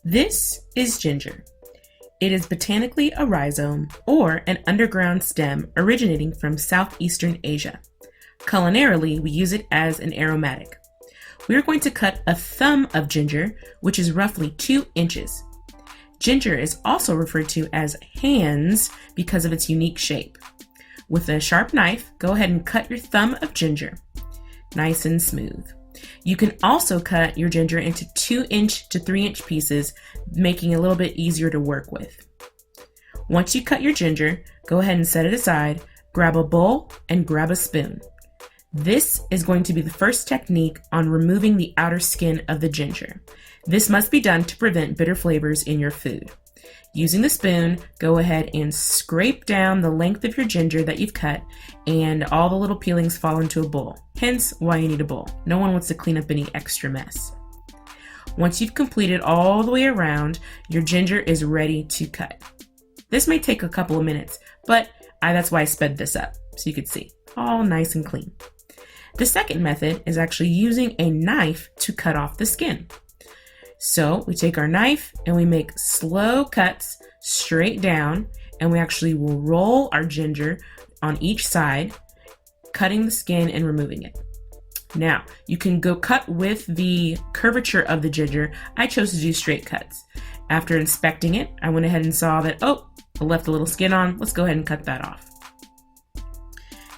This is ginger. It is botanically a rhizome or an underground stem originating from southeastern Asia. Culinarily, we use it as an aromatic. We are going to cut a thumb of ginger, which is roughly 2 inches. Ginger is also referred to as hands because of its unique shape. With a sharp knife, go ahead and cut your thumb of ginger, nice and smooth. You can also cut your ginger into 2-inch to 3-inch pieces, making it a little bit easier to work with. Once you cut your ginger, go ahead and set it aside, grab a bowl, and grab a spoon. This is going to be the first technique on removing the outer skin of the ginger. This must be done to prevent bitter flavors in your food. Using the spoon, go ahead and scrape down the length of your ginger that you've cut, and all the little peelings fall into a bowl. Hence why you need a bowl. No one wants to clean up any extra mess. Once you've completed all the way around, your ginger is ready to cut. This may take a couple of minutes, but that's why I sped this up, so you could see. All nice and clean. The second method is actually using a knife to cut off the skin. So we take our knife and we make slow cuts straight down, and we actually will roll our ginger on each side, cutting the skin and removing it. Now, you can go cut with the curvature of the ginger. I chose to do straight cuts. After inspecting it, I went ahead and saw that, I left a little skin on. Let's go ahead and cut that off.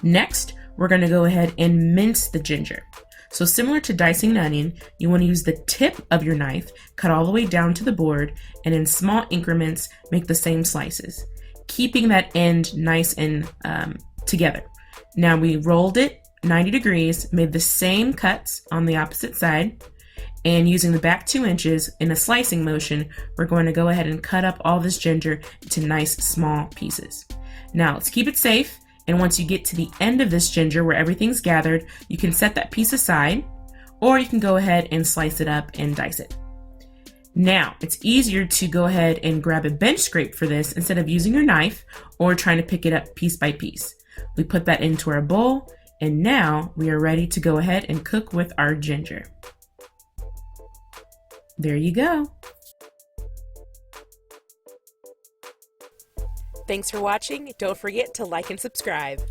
Next, we're going to go ahead and mince the ginger. So similar to dicing an onion, you want to use the tip of your knife, cut all the way down to the board, and in small increments, make the same slices, keeping that end nice and together. Now we rolled it 90 degrees, made the same cuts on the opposite side, and using the back 2 inches in a slicing motion, we're going to go ahead and cut up all this ginger into nice small pieces. Now let's keep it safe. And once you get to the end of this ginger where everything's gathered, you can set that piece aside, or you can go ahead and slice it up and dice it. Now, it's easier to go ahead and grab a bench scrape for this instead of using your knife or trying to pick it up piece by piece. We put that into our bowl, and now we are ready to go ahead and cook with our ginger. There you go. Thanks for watching. Don't forget to like and subscribe.